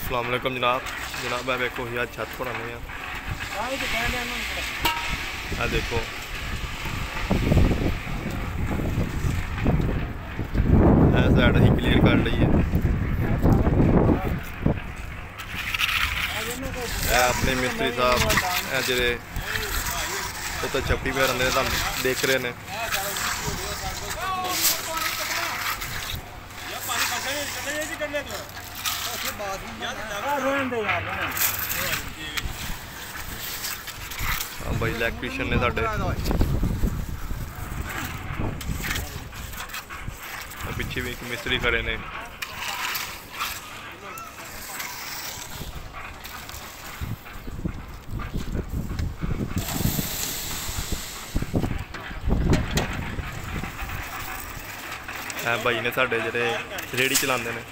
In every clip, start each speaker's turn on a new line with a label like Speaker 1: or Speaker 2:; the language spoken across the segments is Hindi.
Speaker 1: अस्सलाम वालेकुम जनाब। मैं देखो यार छत बनाने हैं। देखो साइड ही क्लीयर कर ली है। अपने मिस्त्री साहब जेह्ड़े उत्थे छप्पी पे रहिंदे तुहानू देख रहे हैं। हाँ भाई इलैक्ट्रीशियन ने साढ़े पिछे भी एक मिस्त्री खड़े ने। भाई ने साढ़े जेह्ड़े रेहड़ी चलाते हैं।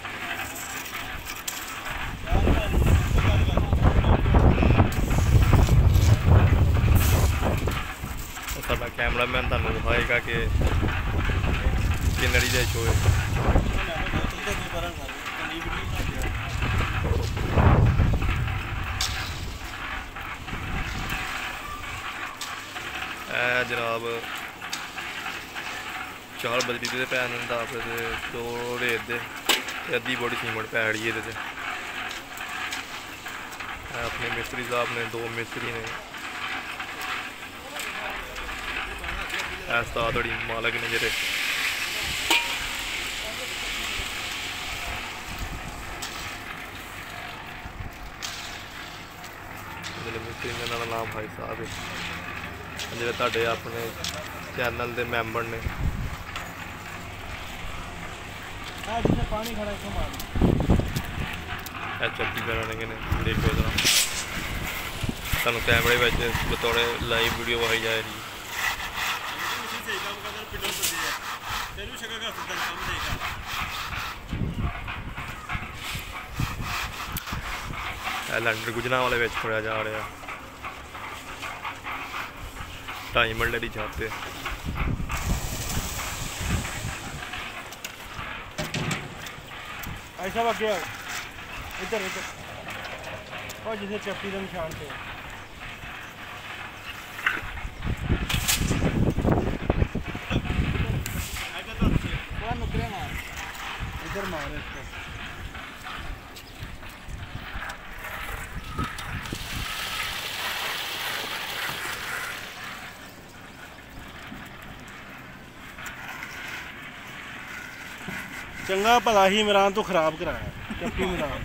Speaker 1: साडा कैमरामैन तुहानू दिखाएगा कि किन्नड़ी दे शो जनाब 4 बजरी के पैन दाप 2 रेत दे अद्धी बोरी सीमेंट पैड़ी ये अपने मिस्त्री साहब ने 2 मिस्त्री ने ऐसा थोड़ी मालक ने जेह्ड़े मिस्त्री ने उन्होंने नाम भाई साहब है जेह्ड़े तुहाडे अपने चैनल के मैंबर ने। चक्की कराने देखो जरा तुहानू कैमरे में बतौर लाइव वीडियो आई जा रही। लैंटर गुजना वाले विच खोया जा रहा 2.5 मिनट की छत है।
Speaker 2: ऐसा बाकी इधर इधर और जिसे चप्पी का निशान थे इधर मार इसको। चंगा भला ही इमरान तो खराब कराया चप्पी इमरान।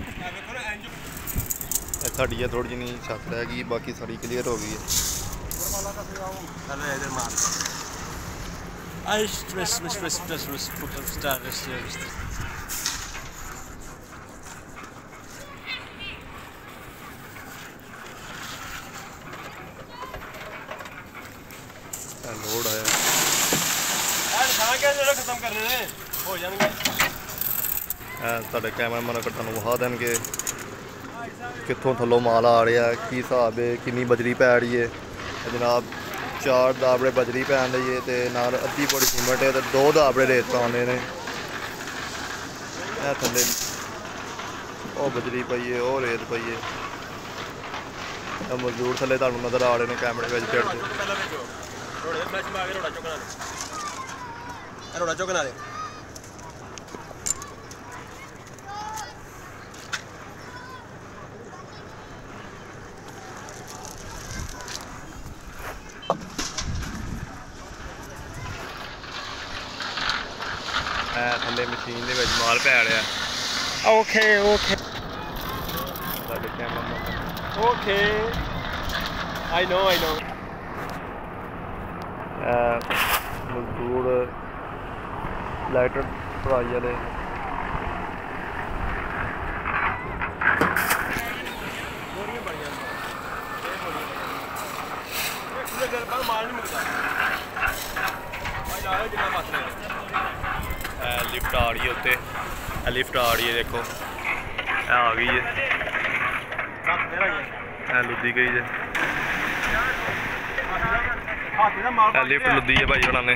Speaker 1: साड़ी है थोड़ी जी छत रह गई बाकी सारी क्लीयर हो गई है। लोड आया
Speaker 2: खत्म कर रहे हैं हो जाएंगे।
Speaker 1: साढ़े कैमरामैन तुहानू विखा देंगे कित्थों थल्लों माल आ रहा है की हिसाब है कितनी बजरी पै रही है। जनाब 4 दाबड़े बजरी पैन रही है तो नाल अद्धी बोरी सीमेंट है तो 2 दाबड़े रेत पाने ने। थल्ले वो बजरी पई है वो रेत पई है। मजदूर थल्ले तुहानू नज़र आ रहे हैं कैमरे में फिरदे।
Speaker 2: रोड़ा चौकना दे
Speaker 1: थल्ले मशीन दे विच माल पै रहा।
Speaker 2: Okay okay okay I know
Speaker 1: मजदूर लाइटर भराई वाले लिफ्ट आ रही है उत्ते लिफ्ट आ रही है देखो आ गई है लुद्दी गई है लिफ्ट लुद्दी है भाई उन्होंने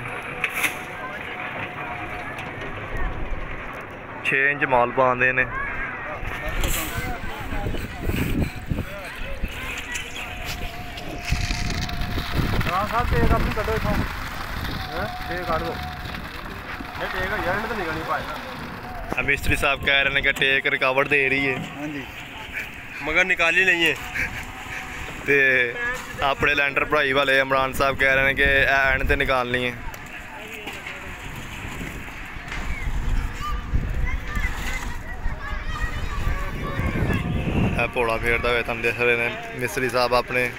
Speaker 1: 6 इंच माल पाते ने
Speaker 2: हाँ साहब टेक अपनी कटो इथों टेक काट दो ये टेक है यार, तो निकल नहीं पाएगा।
Speaker 1: मिस्त्री साहब कह रहे हैं कि टेक रुकावट दे रही है।
Speaker 2: हाँ जी, मगर निकाली नहीं है।
Speaker 1: ते अपने लैंटर भराई वाले इमरान साहब कह रहे हैं कि एंड ते निकालनी है। घोड़ा फेरदा हुए तुम देख रहे हैं मिस्त्री साहब अपने,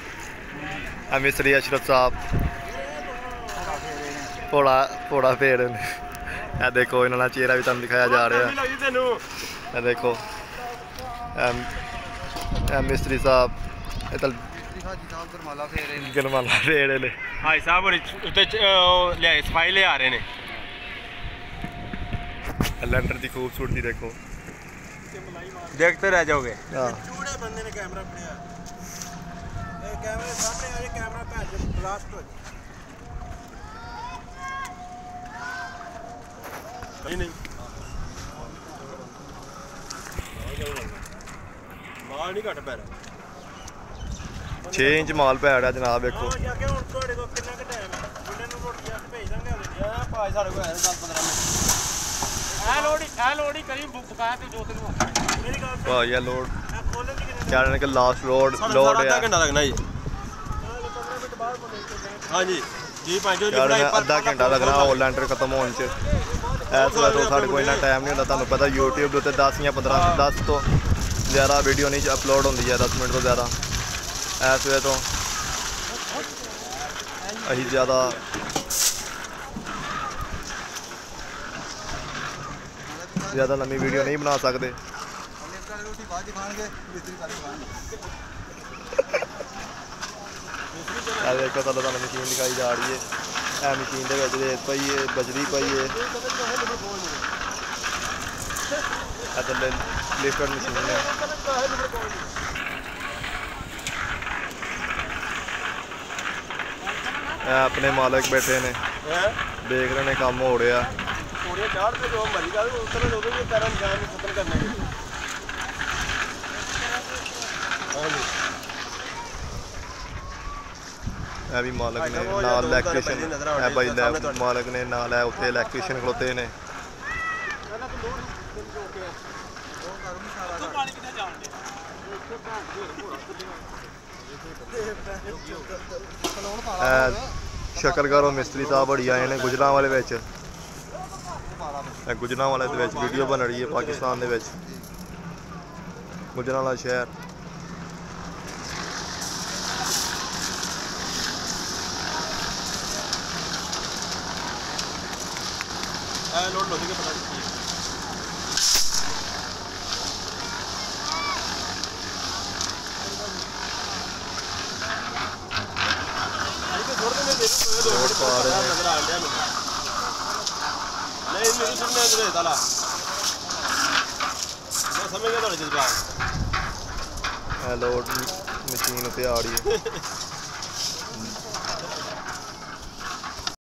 Speaker 1: मिस्त्री अशरफ साहब घोड़ा फेर रहे हैं। देखो इन्होंने चेहरा भी तुम दिखाया जा रहा है। देखो मिस्त्री साहब गरमाला फेर रहे
Speaker 2: भाई साहब सफाई ले आ रहे हैं।
Speaker 1: लैंटर की खूबसूरती देखो,
Speaker 2: देखते रह जाओगे।
Speaker 3: बंदे ने कैमरा पकड़िया, कैमरे सामने आ जाए, कैमरा भैन ब्लास्ट हो जाए।
Speaker 2: नहीं माल नहीं घट पै रहा।
Speaker 1: 6 इंच माल पैड़ है जनाब। देखो भाई लोड कह रहे हैं कि लास्ट लोड
Speaker 2: आधा घंटा लगना जी। हाँ जी जी
Speaker 1: आधा घंटा लगना और लैंटर खत्म होने च। इस वेले तो साढ़े को इन्ना टाइम नहीं होता, तुहानूं पता यूट्यूब के उत्ते 10 या 15 10 तो ज़्यादा वीडियो नहीं अपलोड होंदी है, 10 मिनट तो ज़्यादा। इस वेले तो असीं ज़्यादा लंबी वीडियो नहीं बना सकते। देखो तुहानूं मशीन दिखाई जा रही है। मशीन के रेत पई है, बजरी पई है, थल्ले लिफ्टर मशीन है। अपने मालिक बैठे ने देख रहे ने काम हो रहा। भी मालिक ने नाल इलैक्ट्रीशियन है भाई, मालिक ने नाल है उत्थे इलैक्ट्रीशियन खलोते ने। शक्ल करो मिस्त्री साहब बड़ी आए ने गुजरांवाले विच। गुजरांवाले दे विच वीडियो बन रही है पाकिस्तान दे विच, गुजरांवाला शहर।
Speaker 2: लोड लो के पता नहीं मेरी सुनने ताला मैं समझ गया थोड़े जज्बात।
Speaker 1: लोड मशीन उत्ते आ रही है।